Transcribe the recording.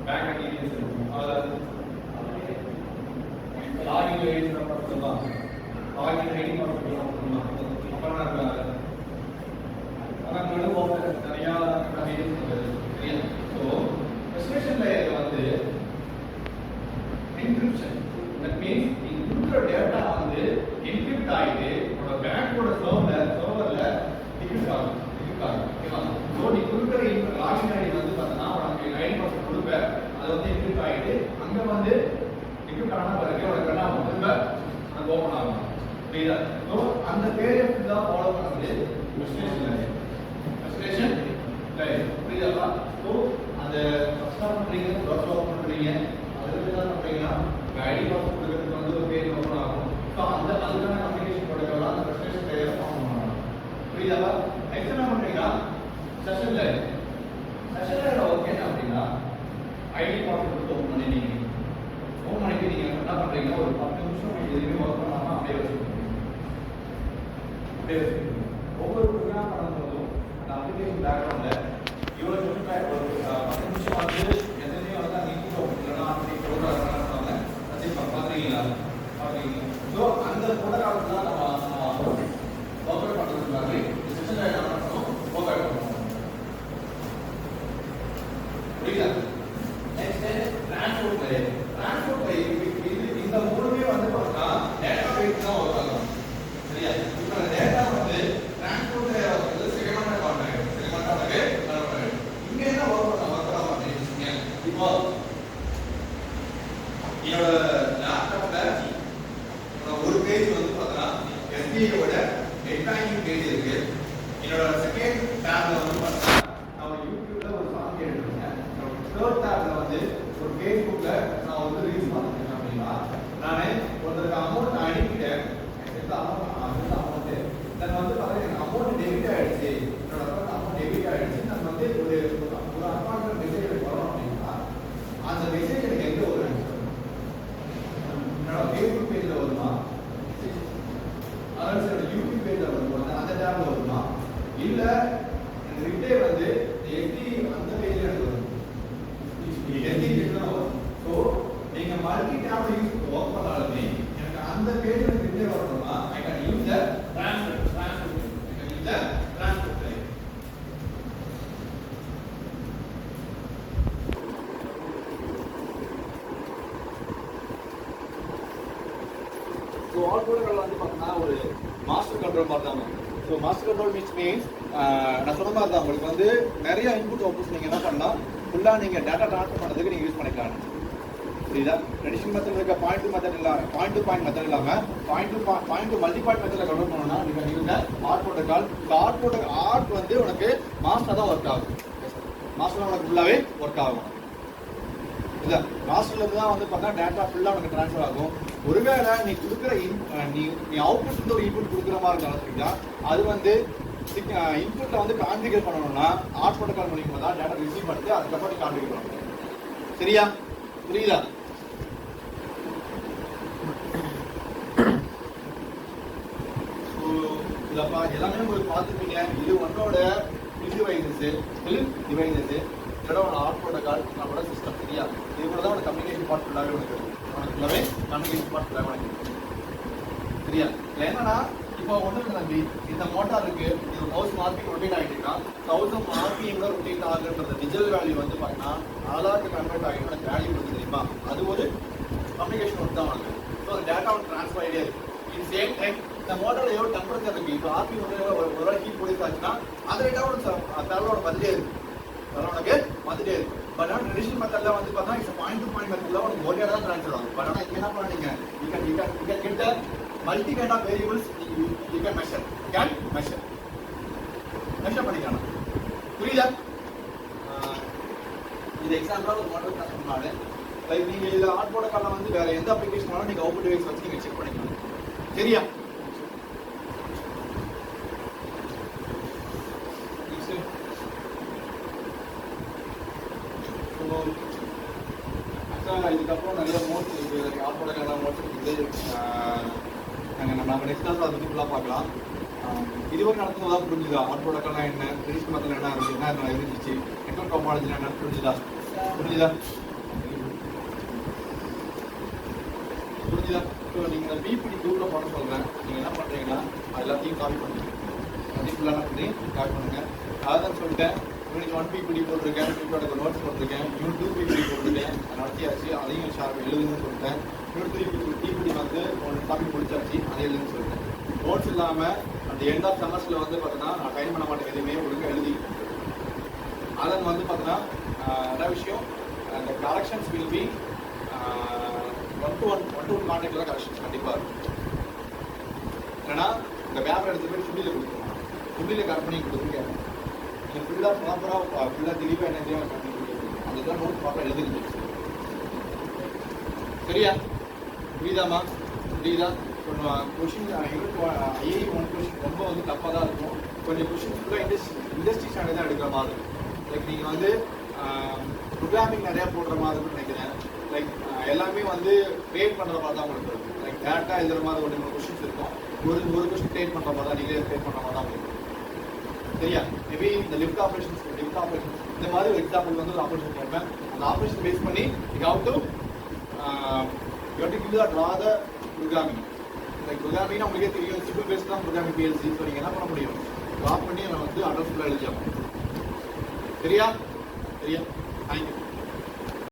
Bank details இருக்கும். அதில் login ID number சொல்லலாம், லாகின் ஐடி நம்பர் சொல்லலாம். அப்புறம் அதான் நடுவோம் நிறையா டீடைல்ஸ் சரியா. ஸோ ரெஜிஸ்ட்ரேஷன் லேயர் வந்து என்கிரிப்ஷன். தட் மீன்ஸ் நீங்க கொடுக்குற டேட்டா வந்து என்கிரிப்ட் ஆகிட்டு உங்களோட பேங்கோட சர்வர்ல டிகிட் ஆகும். ஓகேவா? ஸோ நீ கொடுக்குற லாகின் ஐடி வந்து பார்த்தீங்கன்னா உனக்கு ஐடி பாஸ்வேர்ட் கொடுப்பேன், அது வந்து என்கிரிப்ட் ஆகிட்டு அங்கே வந்து என்கிரிப்ட் ஆன பிறகு உனக்கு என்ன ஆகும், திரும்ப அது ஓப்பன் ஆகும். புரியுதா? ஸோ அந்த பேரை தான் ஃபாலோ பண்ணுறது ரெஜிஸ்ட்ரேஷன் லேயர். ரெஜிஸ்ட்ரேஷன் லேயர் புரியுதா? ஸோ அந்த சப்ஸ்கிரைப் பண்ணுறீங்க, ப்ரௌசர் ஓப்பன் பண்ணுறீங்க, அதுக்கு என்ன பண்ணுறீங்கன்னா ஐடி பாஸ்வேர்ட் கொடுக்கறதுக்கு வந்து ஒரு பேஜ் ஓப்பன் ஆகும். ஸோ அதுக்கான கம்யூனிகேஷன் ப்ரோட்டோகால் அந்த ரெஜிஸ்ட்ரேஷன் லேயர் ஃபார்ம் பண்ணுவாங்க. புரியுதா? நெக்ஸ்ட் என்ன பண்ணுறீங்கன்னா session layer. Session layer okay அப்படின்னா ஐடி பாஸ்வேர்ட் கொடுத்து ஓப்பன் பண்ணிட்டீங்க. ஓப்பன் பண்ணிட்டு நீங்கள் என்ன பண்ணுறீங்கன்னா ஒரு 10 நிமிஷம் எதுவுமே ஒர்க் பண்ணாமல் அப்படியே வச்சுக்கோங்க. ஒவ்வொரு ப்ரோக்ராம் பண்ணும்போதும் அந்த அப்ளிகேஷன் பேக்ரவுண்டில் இவ்வளோ சொல்லிட்டு ஒரு 10 நிமிஷம் வந்து எதுவுமே வந்து அந்த இன்புட் ஓப்பன் இல்லைன்னா அப்படி ப்ரோக்ராம் பார்க்குறீங்களா? ஸோ அந்த ப்ரோட்டோகால் தான் நம்ம ஓப்பன் பண்ணுறதுக்காக செஷன் என்ன பண்ணணும், ஓப்பன் பண்ணணும். புரியுதா? Next transport layer. Transport layer இந்த மூணுமே வந்து பார்த்தா டேட்டா பேஸ் தான் ஒர்க் ஆகும். சரியா? இப்போ டேட்டா வந்து டிரான்ஸ்போர்ட் லேயர் வந்து செகமெண்டா காண்ட்ராக்ட் இங்க என்ன ஒர்க் பண்ணலாம் அப்படின்னு இப்போ என்னோட லேப்டாப்ல ஒரு பேஜ் வந்து பார்த்தா எஸ்பிஐயோட நெட் பேங்கிங் பேஜ் இருக்கு. என்னோட செகண்ட் டேப்ல வந்து பார்த்தா நான் யூடியூப்ல ஒரு சாங் எடுத்துருக்கேன். தேர்ட் டேப்ல வந்து ஒரு ஃபேஸ்புக்ல நான் வந்து ரீல்ஸ் பார்த்துருக்கேன். அப்படின்னா நான் ஒருத்தருக்கு அமௌண்ட் அனுப்பிட்டேன், அமௌண்ட் நான் வந்து பார்த்தா அமௌண்ட் டெபிட் ஆயிடுச்சு, என்னோட அமௌண்ட் டெபிட் ஆயிடுச்சு, நான் வந்து ஒரு அக்கௌண்ட் மெசேஜ் எனக்கு வரும் அப்படின்னா அந்த மெசேஜ் எனக்கு எங்க வரும், என்னோட ஃபேஸ்புக் பேஜ்ல வருமா, அதாவது என்னோட யூடியூப் பேஜ்ல வருமா, அந்த டேப்ல வருமா, இல்ல எனக்கு ரிப்ளை வந்து எஸ்டி அந்த பேஜ்ல எனக்கு வரும், எஸ்டி பேஜ்ல வரும். ஸோ நீங்க மல்டி டேப் யூஸ் ஒர்க் பண்ணாலுமே எனக்கு அந்த பேஜ்ல ரிப்ளை வரணும்னா I can use the transfer all protocol வந்து பார்த்தீங்கன்னா ஒரு மாஸ்டர் கண்ட்ரோல் மாதிரி தான். ஸோ மாஸ்டர் கண்ட்ரோல் மீன்ஸ் நான் சொன்ன மாதிரி தான் உங்களுக்கு வந்து நிறைய இன்புட் அவுட்புட்ஸ் நீங்கள் என்ன பண்ணலாம், ஃபுல்லாக நீங்கள் டேட்டா ட்ரான்ஸ்ஃபர் பண்ணுறதுக்கு நீங்கள் யூஸ் பண்ணிக்கலாம். சரிதா? ட்ரெடிஷனல் மெத்தட் இருக்க பாயிண்ட் டு மெத்தட் இல்லாமல் பாயிண்ட் டு பாயிண்ட் மெத்தட் இல்லாமல் பாயிண்ட் டு மல்டி பாயிண்ட் மெத்தடில் கண்ட்ரோல் பண்ணணும்னா நீங்கள் use art protocol. Art protocol art வந்து உனக்கு மாஸ்டர் தான் ஒர்க் ஆகும். மாஸ்டர் உனக்கு ஃபுல்லாகவே ஒர்க் ஆகும். இல்லை மாஸ்டர்ல இருந்து தான் வந்து பார்த்தா டேட்டா ஃபுல்லாக உனக்கு ட்ரான்ஸ்ஃபர் ஆகும். ஒருவேளை நீ கொடுக்குற நீ அவுட்புட் வந்து ஒரு இன்புட் கொடுக்குற மாதிரி இருந்தாலும் சரிங்களா, அது வந்து இன்புட்டை வந்து கான்ஃபிகர் பண்ணணும்னா ஆர்ட் ப்ரோட்டோகால் மூலியமாக தான் டேட்டா ரிசீவ் பண்ணிட்டு அதுக்கப்புறம் நீ கான்ஃபிகர் பண்ணணும். சரியா? புரியுதா? இல்லப்பா எல்லாமே உங்களுக்கு பார்த்துருப்பீங்க. இது உன்னோட டிவைசஸ் இதோட ஆர்ட் ப்ரோட்டோகால் நம்மளோட சிஸ்டம். சரியா? இது கூட தான் உனக்கு கம்யூனிகேஷன் பார்ட் ஃபுல்லாகவே உனக்கு ஃபுல்லாகவே கம்யூனிகேஷன் பார்ட் ஃபுல்லாக உனக்கு. சரியா? இல்லை என்னன்னா இப்போ ஒன்றும் இல்லை தம்பி, இந்த மோட்டார் இருக்கு, இது 1000 RPM ரொட்டேட் ஆகிட்டு இருக்கா. 1000 RPM ரொட்டேட் ஆகுன்றது டிஜிட்டல் வேல்யூ வந்து பார்த்தீங்கன்னா அனலாக் கன்வெர்ட் ஆகிட்டு எனக்கு வேல்யூ கொடுத்து தெரியுமா, அது ஒரு கம்யூனிகேஷன் ஒர்க் தான் உனக்கு. ஸோ அந்த டேட்டா ஒன்று ட்ரான்ஸ்ஃபர் ஆகிட்டே இருக்கு. இன் சேம் டைம் இந்த மோட்டாரில் எவ்வளோ டெம்பரேச்சர் இருக்கு, இப்போ RPM ஒரு வேலை ஹீட் போயிருக்காச்சுன்னா அந்த டேட்டாவோட தரவோட வந்துட்டே இருக்கு, உனக்கு வந்துட்டே இருக்கு. பட் ஆனால் ட்ரெடிஷனல் மெத்தட்ல வந்து பார்த்தா இட்ஸ் பாயிண்ட் டு பாயிண்ட் மெத்தட்ல உனக்கு ஒரு டேட்டா தான் ட்ரான்ஸ்ஃபர் ஆகும். பட் ஆனால் இங்கே என்ன பண்ணீங்க, you can get the multi kind of variables you can measure பண்ணிக்கலாம். புரியுதா? இது எக்ஸாம்பிளா ஒரு மாடல் நான் சொன்னாலே லைக் நீங்க இதுல ஆர்ட் ப்ரோட்டோகால்ல வந்து வேற எந்த அப்ளிகேஷன் வேணாலும் நீங்க அவுட்புட் டிவைஸ் வச்சு நீங்க செக் பண்ணிக்கலாம். சரியா? இதுக்கப்புறம் நிறைய மோட்ஸ் இருக்கு, ஆர்ட் ப்ரோட்டோகால் மோட்ஸ் இருக்குது. நம்ம நெக்ஸ்ட் கிளாஸ் அதை பற்றி ஃபுல்லாக பார்க்கலாம். இதுவரை நடத்துனதா புரிஞ்சுதா? ஆர்ட் ப்ரோட்டோகால்னா என்ன, ட்ரெடிஷனல் மெத்தட் என்ன இருந்துச்சு, என்ன இருந்துச்சு, நெட்வொர்க் டாபாலஜி என்ன புரிஞ்சுதா? புரிஞ்சுதா? ஸோ நீங்கள் இந்த பிபிடி டூவில் பண்ண சொல்கிறேன். நீங்கள் என்ன பண்ணுறீங்கன்னா எல்லாத்தையும் காப்பி பண்ணுங்க. ஃபுல்லாக பண்ணி காப்பி பண்ணுங்க. அதான் சொல்லிட்டேன். யூனிட் 1 பிபிடி போட்டிருக்கேன், பிபிடியோட நோட்ஸ் போட்டிருக்கேன், யூனிட் 2 பிபிடி போட்டிருக்கேன், நடத்தியாச்சு, அதையும் எழுதுன்னு சொல்லிட்டேன். யூனிட் 3 பிபிடி வந்து ஒன்று டாபிக் முடிச்சாச்சு, அதை எழுதுன்னு சொல்லிட்டேன். நோட்ஸ் இல்லாமல் அந்த எண்ட் ஆஃப் செமஸ்டரில் வந்து பார்த்தீங்கன்னா நான் டைம் பண்ண மாட்டேன், எதுவுமே ஒழுங்காக எழுதி. அதன் வந்து பார்த்தீங்கன்னா என்ன விஷயம், அந்த corrections will be one to one கான்டாக்டில் தான் கரெக்ஷன்ஸ் கண்டிப்பாக இருக்கும். ஏன்னா இந்த பேப்பர் எடுத்து போய் சுண்டியில் கொடுக்கணும், சுண்டியில் கட் பண்ணி கொடுத்துருக்கேன். நீங்கள் ஃபுல்லாக ப்ராப்பராக ஃபுல்லாக தெளிவாக என்ன தெரியும் கட் பண்ணி கொடுத்துருக்கீங்க. அதுதான் நோட் ப்ராப்பராக எழுதுங்க. சரியா? புரியுதாம்மா? புரியுதா? கொஷின் ஐஏ 1 கொஷின் ரொம்ப வந்து தப்பாக தான் இருக்கும். கொஞ்சம் கொஷின் ஃபுல்லாக இண்டஸ்ட்ரி ஸ்டாண்டர்ட் தான் எடுக்கிற மாதிரி இருக்கும். லைக் நீங்கள் வந்து ப்ரோக்ராமிங் நிறையா போடுற மாதிரி இருக்குன்னு நினைக்கிறேன். லைக் எல்லாமே வந்து கிரியேட் பண்ணுற மாதிரி தான் உங்களுக்கு இருக்கும். லைக் டேரெக்டாக எழுதுற மாதிரி ஒரு 2 கொஷின்ஸ் இருக்கும். ஒரு கொஷின் கிரியேட் பண்ணுற மாதிரி தான், நீங்களே கிரியேட் பண்ணுற மாதிரி தான் உங்களுக்கு. சரியா? மேபி இந்த லிஃப்ட் ஆப்ரேஷன்ஸ் இந்த மாதிரி ஒரு எக்ஸாம்பிள் வந்து ஒரு ஆப்ரேஷன் கேட்பேன். அந்த ஆப்ரேஷன் பேஸ் பண்ணி you have to draw the programming. Like programming உங்களுக்கே தெரியும், சிம்பிள் பேஸ் தான் ப்ரோக்ராமிங் பிஎல்சி. ஸோ நீங்கள் என்ன பண்ண முடியும், ட்ரா பண்ணி நம்ம வந்து அட்ரஸ் ஃபுல்லாக எழுதிடலாம். சரியா? தேங்க்யூ.